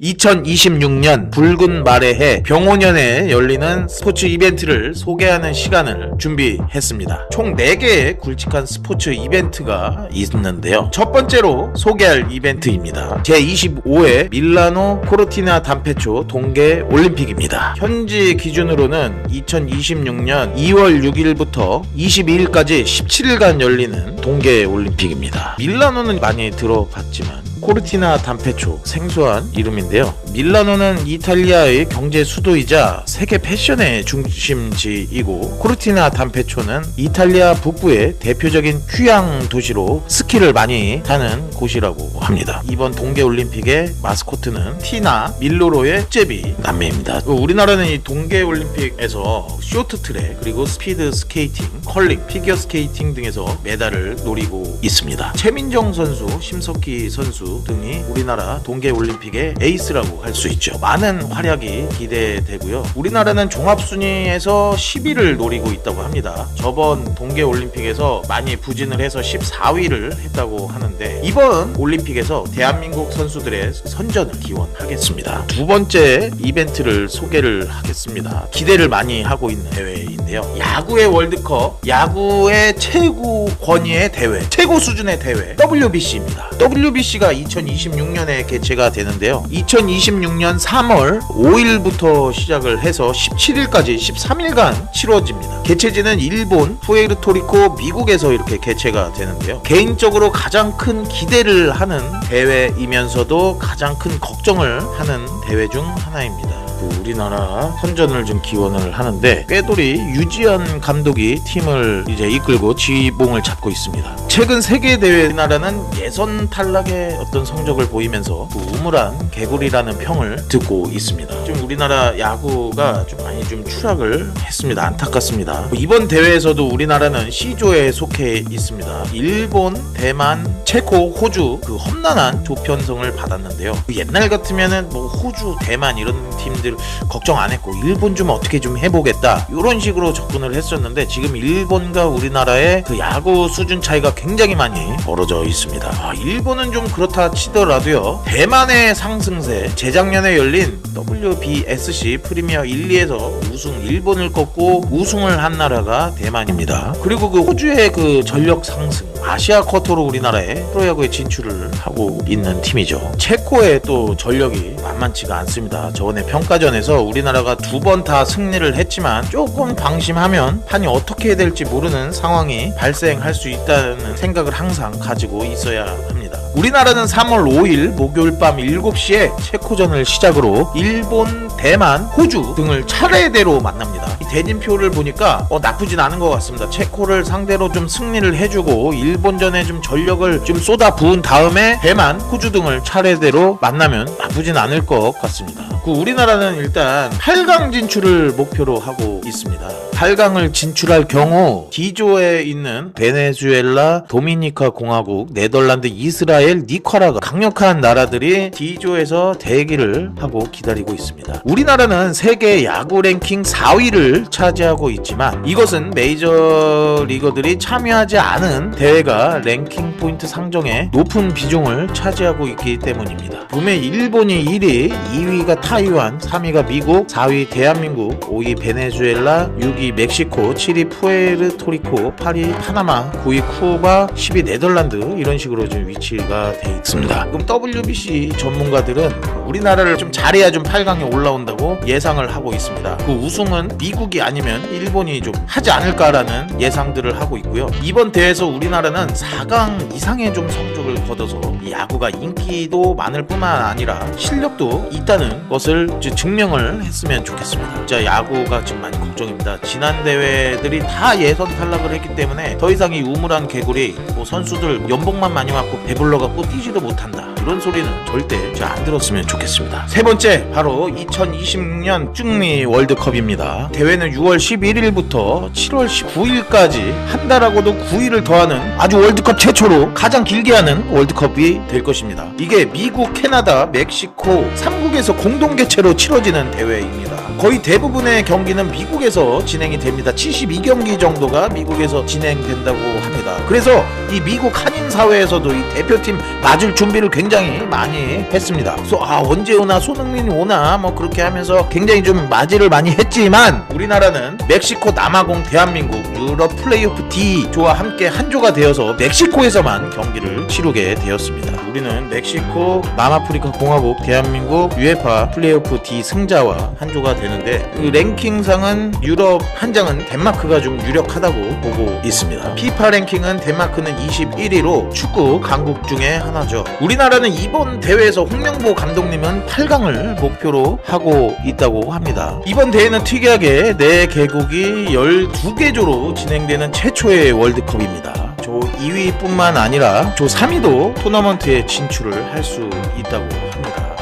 2026년 붉은 말의 해 병오년에 열리는 스포츠 이벤트를 소개하는 시간을 준비했습니다. 총 4개의 굵직한 스포츠 이벤트가 있는데요. 첫 번째로 소개할 이벤트입니다. 제25회 밀라노 코르티나 단페초 동계 올림픽입니다. 현지 기준으로는 2026년 2월 6일부터 22일까지 17일간 열리는 동계 올림픽입니다. 밀라노는 많이 들어봤지만 코르티나 단페초 생소한 이름인데요. 밀라노는 이탈리아의 경제 수도이자 세계 패션의 중심지이고 코르티나 단페초는 이탈리아 북부의 대표적인 휴양 도시로 스키를 많이 타는 곳이라고 합니다. 이번 동계올림픽의 마스코트는 티나 밀로로의 잽이 남매입니다. 우리나라는 이 동계올림픽에서 쇼트트랙 그리고 스피드 스케이팅, 컬링, 피겨 스케이팅 등에서 메달을 노리고 있습니다. 최민정 선수, 심석희 선수 등이 우리나라 동계올림픽의 에이스라고 할 수 있죠. 많은 활약이 기대되고요. 우리나라는 종합순위에서 10위를 노리고 있다고 합니다. 저번 동계올림픽에서 많이 부진을 해서 14위를 했다고 하는데 이번 올림픽에서 대한민국 선수들의 선전을 기원하겠습니다. 두 번째 이벤트를 소개를 하겠습니다. 기대를 많이 하고 있는 대회인데요. 야구의 월드컵, 야구의 최고 권위의 대회, 최고 수준의 대회 WBC입니다. WBC가 2026년에 개최가 되는데요. 2026년 3월 5일부터 시작을 해서 17일까지 13일간 치러집니다. 개최지는 일본, 푸에르토리코, 미국에서 이렇게 개최가 되는데요. 개인적으로 가장 큰 기대를 하는 대회이면서도 가장 큰 걱정을 하는 대회 중 하나입니다. 우리나라 선전을 좀 기원을 하는데 꾀돌이 유지현 감독이 팀을 이제 이끌고 지휘봉을 잡고 있습니다. 최근 세계대회 우리나라는 예선 탈락의 어떤 성적을 보이면서 우물한 개구리라는 평을 듣고 있습니다. 좀 우리나라 야구가 좀 많이 좀 추락을 했습니다. 안타깝습니다. 이번 대회에서도 우리나라는 C조에 속해 있습니다. 일본, 대만, 체코, 호주 그 험난한 조편성을 받았는데요. 옛날 같으면은 뭐 호주, 대만 이런 팀들 걱정 안 했고 일본 좀 어떻게 좀 해보겠다 이런 식으로 접근을 했었는데 지금 일본과 우리나라의 그 야구 수준 차이가 굉장히 많이 벌어져 있습니다. 일본은 좀 그렇다 치더라도요. 대만의 상승세, 재작년에 열린 WBSC 프리미어 1, 2에서 우승 일본을 꺾고 우승을 한 나라가 대만입니다. 그리고 그 호주의 그 전력 상승, 아시아 쿼터로 우리나라의 프로야구에 진출을 하고 있는 팀이죠. 체코의 또 전력이 만만치가 않습니다. 저번에 평가전에서 우리나라가 2번 다 승리를 했지만 조금 방심하면 판이 어떻게 될지 모르는 상황이 발생할 수 있다는 생각을 항상 가지고 있어야 합니다. 우리나라는 3월 5일 목요일 밤 7시에 체코전을 시작으로 일본, 대만, 호주 등을 차례대로 만납니다. 이 대진표를 보니까 나쁘진 않은 것 같습니다. 체코를 상대로 좀 승리를 해주고 일본전에 좀 전력을 좀 쏟아 부은 다음에 대만, 호주 등을 차례대로 만나면 나쁘진 않을 것 같습니다. 우리나라는 일단 8강 진출을 목표로 하고 있습니다. 8강을 진출할 경우 D조에 있는 베네수엘라, 도미니카 공화국, 네덜란드, 이스라엘, 니카라과 강력한 나라들이 D조에서 대기를 하고 기다리고 있습니다. 우리나라는 세계 야구 랭킹 4위를 차지하고 있지만 이것은 메이저 리거들이 참여하지 않은 대회가 랭킹 포인트 상정에 높은 비중을 차지하고 있기 때문입니다. 봄에 일본이 1위, 2위가 타이완, 3위가 미국, 4위 대한민국, 5위 베네수엘라, 6위 멕시코, 7위 푸에르토리코, 8위 파나마, 9위 쿠바, 10위 네덜란드 이런 식으로 좀 위치가 돼 있습니다. 그럼 WBC 전문가들은 우리나라를 좀 잘해야 좀 8강에 올라온다고 예상을 하고 있습니다. 그 우승은 미국이 아니면 일본이 좀 하지 않을까라는 예상들을 하고 있고요. 이번 대회에서 우리나라는 4강 이상의 좀 성적을 거둬서 이 야구가 인기도 많을 뿐만 아니라 실력도 있다는 것을 증명을 했으면 좋겠습니다. 진짜 야구가 지금 많이 걱정입니다. 지난 대회들이 다 예선 탈락을 했기 때문에 더 이상 이 우물한 개구리 선수들 연봉만 많이 받고 배불러갖고 뛰지도 못한다 이런 소리는 절대 안 들었으면 좋겠습니다. 세 번째 바로 2026년 중미 월드컵입니다. 대회는 6월 11일부터 7월 19일까지 한 달하고도 9일을 더하는 아주 월드컵 최초로 가장 길게 하는 월드컵이 될 것입니다. 이게 미국, 캐나다, 멕시코 3국에서 공동 개최로 치러지는 대회입니다. 거의 대부분의 경기는 미국에서 진행이 됩니다. 72경기 정도가 미국에서 진행된다고 합니다. 그래서 이 미국 한인 사회에서도 이 대표팀 맞을 준비를 굉장히 많이 했습니다. 그래서 언제 오나, 손흥민이 오나 뭐 그렇게 하면서 굉장히 좀 맞이를 많이 했지만, 우리나라는 멕시코, 남아공, 대한민국, 유럽 플레이오프 D조와 함께 한조가 되어서 멕시코에서만 경기를 치르게 되었습니다. 우리는 멕시코, 남아프리카 공화국, 대한민국, UEFA 플레이오프 D 승자와 한조가 되는데, 그 랭킹상은 유럽 한 장은 덴마크가 좀 유력하다고 보고 있습니다. 피파 랭킹은 덴마크는 21위로 축구 강국 중에 하나죠. 우리나라는 이번 대회에서 홍명보 감독님은 8강을 목표로 하고 있다고 합니다. 이번 대회는 특이하게 4개국이 12개조로 진행되는 최초의 월드컵입니다. 조 2위뿐만 아니라 조 3위도 토너먼트에 진출을 할 수 있다고 합니다.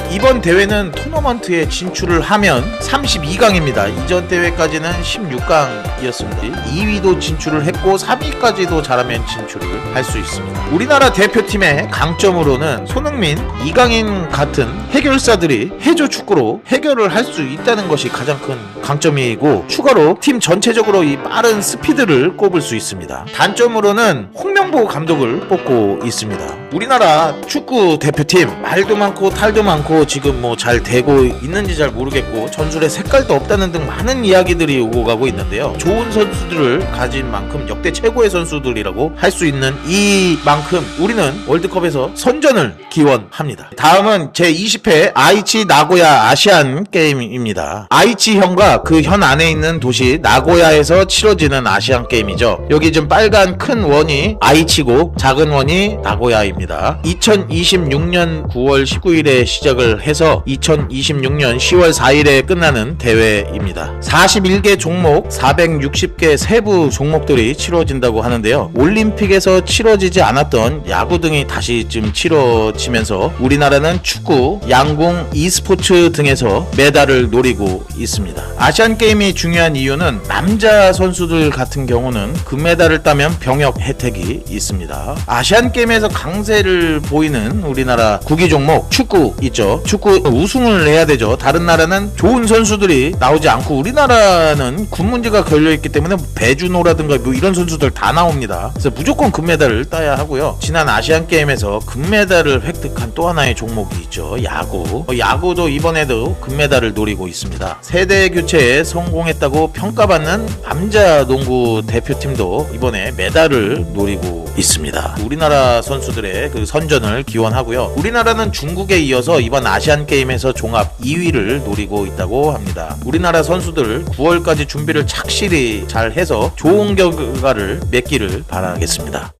이번 대회는 토너먼트에 진출을 하면 32강입니다. 이전 대회까지는 16강이었습니다. 2위도 진출을 했고 3위까지도 잘하면 진출을 할 수 있습니다. 우리나라 대표팀의 강점으로는 손흥민, 이강인 같은 해결사들이 해조 축구로 해결을 할 수 있다는 것이 가장 큰 강점이고, 추가로 팀 전체적으로 이 빠른 스피드를 꼽을 수 있습니다. 단점으로는 홍명보 감독을 뽑고 있습니다. 우리나라 축구 대표팀 말도 많고 탈도 많고 지금 뭐 잘 되고 있는지 잘 모르겠고 전술의 색깔도 없다는 등 많은 이야기들이 오고 가고 있는데요. 좋은 선수들을 가진 만큼 역대 최고의 선수들이라고 할 수 있는 이만큼 우리는 월드컵에서 선전을 기원합니다. 다음은 제20회 아이치 나고야 아시안 게임입니다. 아이치현과 그 현 안에 있는 도시 나고야에서 치러지는 아시안 게임이죠. 여기 좀 빨간 큰 원이 아이치고 작은 원이 나고야입니다. 2026년 9월 19일에 시작을 해서 2026년 10월 4일에 끝나는 대회입니다. 41개 종목 460개 세부 종목들이 치러진다고 하는데요. 올림픽에서 치러지지 않았던 야구 등이 다시 좀 치러지면서 우리나라는 축구, 양궁, e스포츠 등에서 메달을 노리고 있습니다. 아시안 게임이 중요한 이유는 남자 선수들 같은 경우는 금메달을 따면 병역 혜택이 있습니다. 아시안 게임에서 강세를 보이는 우리나라 구기 종목 축구 있죠. 축구 우승을 해야 되죠. 다른 나라는 좋은 선수들이 나오지 않고 우리나라는 군 문제가 걸려있기 때문에 배준호라든가 뭐 이런 선수들 다 나옵니다. 그래서 무조건 금메달을 따야 하고요. 지난 아시안 게임에서 금메달을 획득한 또 하나의 종목이 있죠. 야구. 야구도 이번에도 금메달을 노리고 있습니다. 세대 교체에 성공했다고 평가받는 남자 농구 대표팀도 이번에 메달을 노리고 있습니다. 우리나라 선수들의 그 선전을 기원하고요. 우리나라는 중국에 이어서 이번 아시안 게임에서 종합 2위를 노리고 있다고 합니다. 우리나라 선수들 9월까지 준비를 착실히 잘 해서 좋은 결과를 맺기를 바라겠습니다.